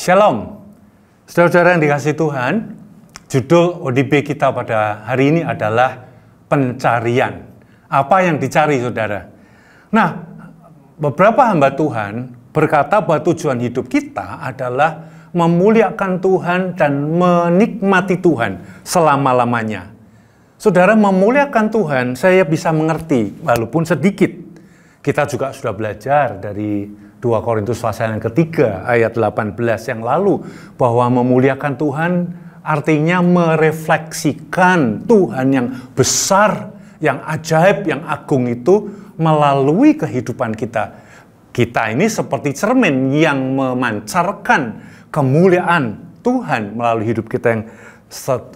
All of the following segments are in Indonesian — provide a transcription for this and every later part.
Shalom, saudara-saudara yang dikasihi Tuhan. Judul ODB kita pada hari ini adalah pencarian. Apa yang dicari, saudara? Nah, beberapa hamba Tuhan berkata bahwa tujuan hidup kita adalah memuliakan Tuhan dan menikmati Tuhan selama-lamanya. Saudara, memuliakan Tuhan saya bisa mengerti, walaupun sedikit. Kita juga sudah belajar dari 2 Korintus pasal yang ketiga ayat 18 yang lalu bahwa memuliakan Tuhan artinya merefleksikan Tuhan yang besar, yang ajaib, yang agung itu melalui kehidupan kita. Kita ini seperti cermin yang memancarkan kemuliaan Tuhan melalui hidup kita yang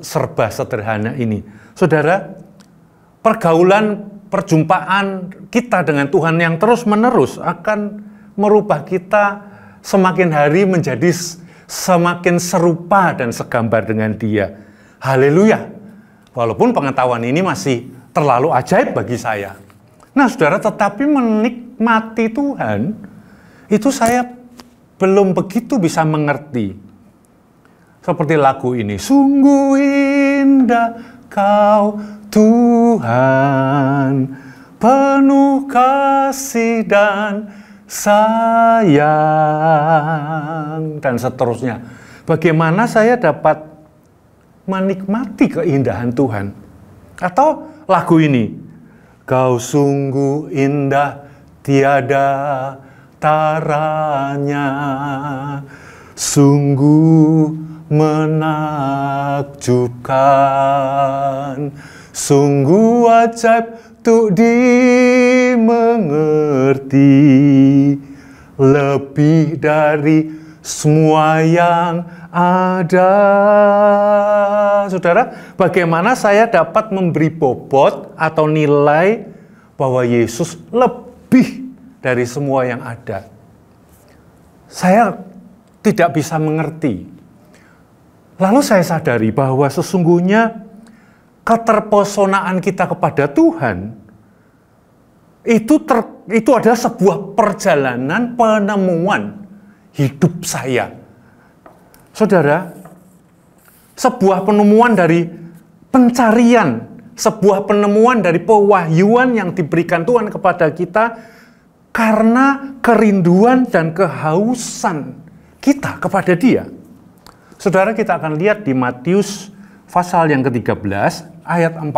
serba sederhana ini. Saudara, perjumpaan kita dengan Tuhan yang terus-menerus akan merubah kita semakin hari menjadi semakin serupa dan segambar dengan Dia. Haleluya. Walaupun pengetahuan ini masih terlalu ajaib bagi saya. Nah, saudara, tetapi menikmati Tuhan itu saya belum begitu bisa mengerti. Seperti lagu ini, sungguh indah Kau Tuhan, penuh kasih dan sayang, dan seterusnya. Bagaimana saya dapat menikmati keindahan Tuhan? Atau lagu ini, Kau sungguh indah tiada taranya, sungguh menakjubkan, sungguh ajaib untuk dimengerti, lebih dari semua yang ada. Saudara, bagaimana saya dapat memberi bobot atau nilai bahwa Yesus lebih dari semua yang ada? Saya tidak bisa mengerti. Lalu saya sadari bahwa sesungguhnya keterpesonaan kita kepada Tuhan itu adalah sebuah perjalanan penemuan hidup saya. Saudara, sebuah penemuan dari pencarian, sebuah penemuan dari pewahyuan yang diberikan Tuhan kepada kita karena kerinduan dan kehausan kita kepada Dia. Saudara, kita akan lihat di Matius pasal yang ke-13 ayat 44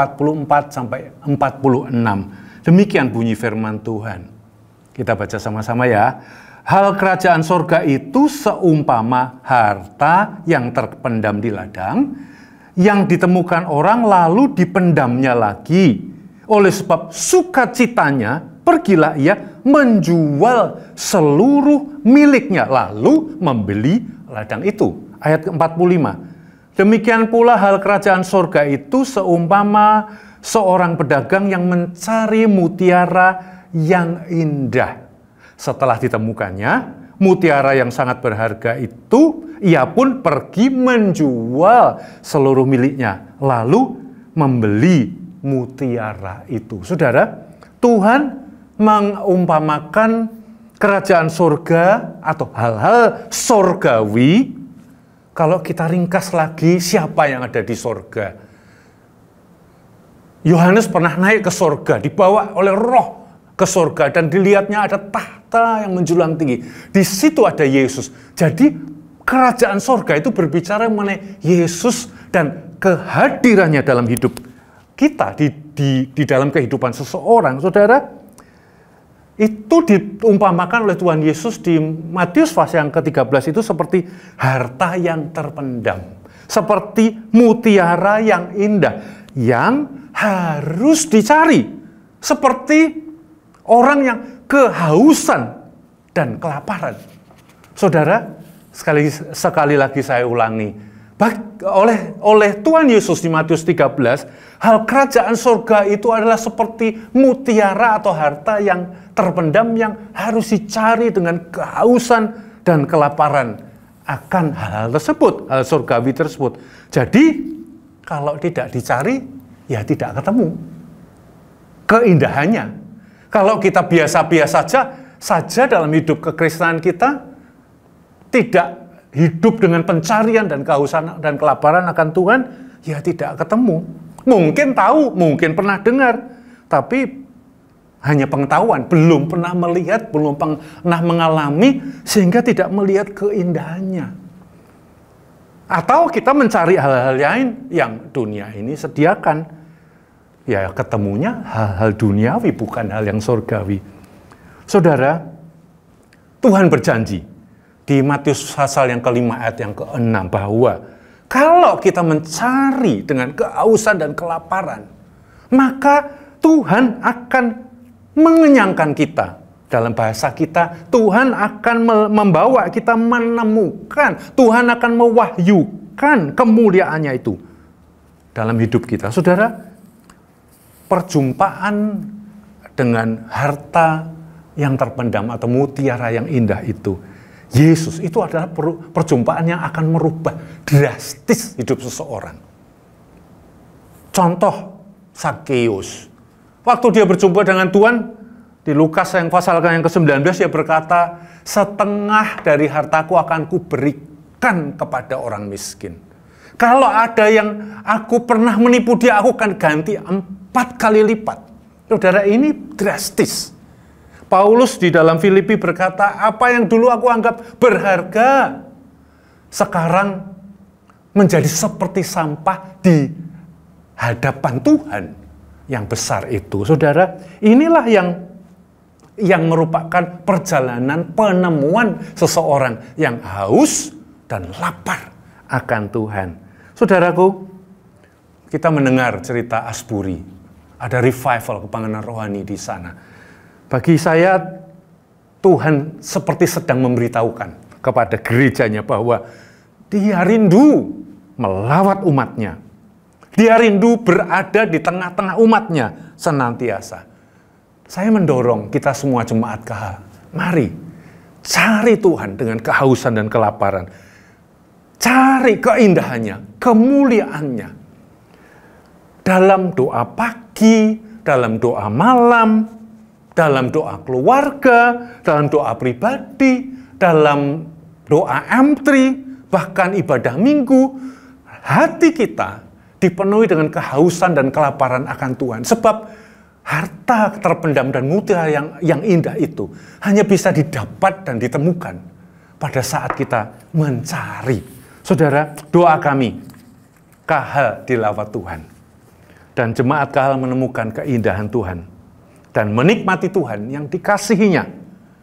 sampai 46. Demikian bunyi firman Tuhan. Kita baca sama-sama ya. Hal kerajaan sorga itu seumpama harta yang terpendam di ladang, yang ditemukan orang lalu dipendamnya lagi. Oleh sebab sukacitanya, pergilah ia menjual seluruh miliknya, lalu membeli ladang itu. Ayat ke-45. Demikian pula hal kerajaan sorga itu seumpama seorang pedagang yang mencari mutiara yang indah. Setelah ditemukannya, mutiara yang sangat berharga itu, ia pun pergi menjual seluruh miliknya, lalu membeli mutiara itu. Saudara, Tuhan mengumpamakan kerajaan sorga atau hal-hal sorgawi. Kalau kita ringkas lagi, siapa yang ada di sorga? Yohanes pernah naik ke sorga, dibawa oleh Roh ke sorga, dan dilihatnya ada tahta yang menjulang tinggi. Di situ ada Yesus. Jadi kerajaan sorga itu berbicara mengenai Yesus dan kehadirannya dalam hidup kita, di dalam kehidupan seseorang. Saudara, itu diumpamakan oleh Tuhan Yesus di Matius pasal yang ke-13 itu seperti harta yang terpendam, seperti mutiara yang indah yang harus dicari, seperti orang yang kehausan dan kelaparan. Saudara, sekali lagi saya ulangi, oleh Tuhan Yesus di Matius 13, hal kerajaan sorga itu adalah seperti mutiara atau harta yang terpendam yang harus dicari dengan kehausan dan kelaparan akan hal tersebut, hal surgawi tersebut. Jadi, kalau tidak dicari, ya tidak ketemu keindahannya. Kalau kita biasa-biasa saja dalam hidup kekristenan kita, tidak hidup dengan pencarian dan kehausan dan kelaparan akan Tuhan, ya tidak ketemu. Mungkin tahu, mungkin pernah dengar, tapi hanya pengetahuan, belum pernah melihat, belum pernah mengalami, sehingga tidak melihat keindahannya. Atau kita mencari hal-hal lain yang dunia ini sediakan. Ya ketemunya hal-hal duniawi, bukan hal yang surgawi. Saudara, Tuhan berjanji di Matius pasal yang ke-5 ayat yang ke-6 bahwa kalau kita mencari dengan kehausan dan kelaparan, maka Tuhan akan mengenyangkan kita. Dalam bahasa kita, Tuhan akan membawa kita menemukan, Tuhan akan mewahyukan kemuliaannya itu dalam hidup kita. Saudara, perjumpaan dengan harta yang terpendam atau mutiara yang indah itu, Yesus itu adalah perjumpaan yang akan merubah drastis hidup seseorang. Contoh Sakeus. Waktu dia berjumpa dengan Tuhan, di Lukas yang pasal yang ke-19 dia berkata, setengah dari hartaku akan kuberikan kepada orang miskin. Kalau ada yang aku pernah menipu dia, aku akan ganti 4 kali lipat. Saudara, ini drastis. Paulus di dalam Filipi berkata, apa yang dulu aku anggap berharga, sekarang menjadi seperti sampah di hadapan Tuhan yang besar itu. Saudara, inilah yang merupakan perjalanan penemuan seseorang yang haus dan lapar akan Tuhan. Saudaraku, kita mendengar cerita Asbury, ada revival kebangkitan rohani di sana. Bagi saya, Tuhan seperti sedang memberitahukan kepada gerejanya bahwa dia rindu melawat umatnya. Dia rindu berada di tengah-tengah umatnya senantiasa. Saya mendorong kita semua jemaat KH, mari cari Tuhan dengan kehausan dan kelaparan. Cari keindahannya, kemuliaannya. Dalam doa pagi, dalam doa malam, dalam doa keluarga, dalam doa pribadi, dalam doa M3, bahkan ibadah minggu, hati kita dipenuhi dengan kehausan dan kelaparan akan Tuhan. Sebab harta terpendam dan mutiara yang indah itu hanya bisa didapat dan ditemukan pada saat kita mencari. Saudara, doa kami, KH dilawat Tuhan. Dan jemaat KH menemukan keindahan Tuhan. Dan menikmati Tuhan yang dikasihinya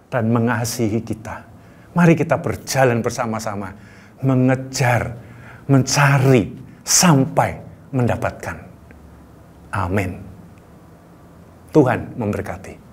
dan mengasihi kita. Mari kita berjalan bersama-sama, mengejar, mencari, sampai mendapatkan. Amin. Tuhan memberkati.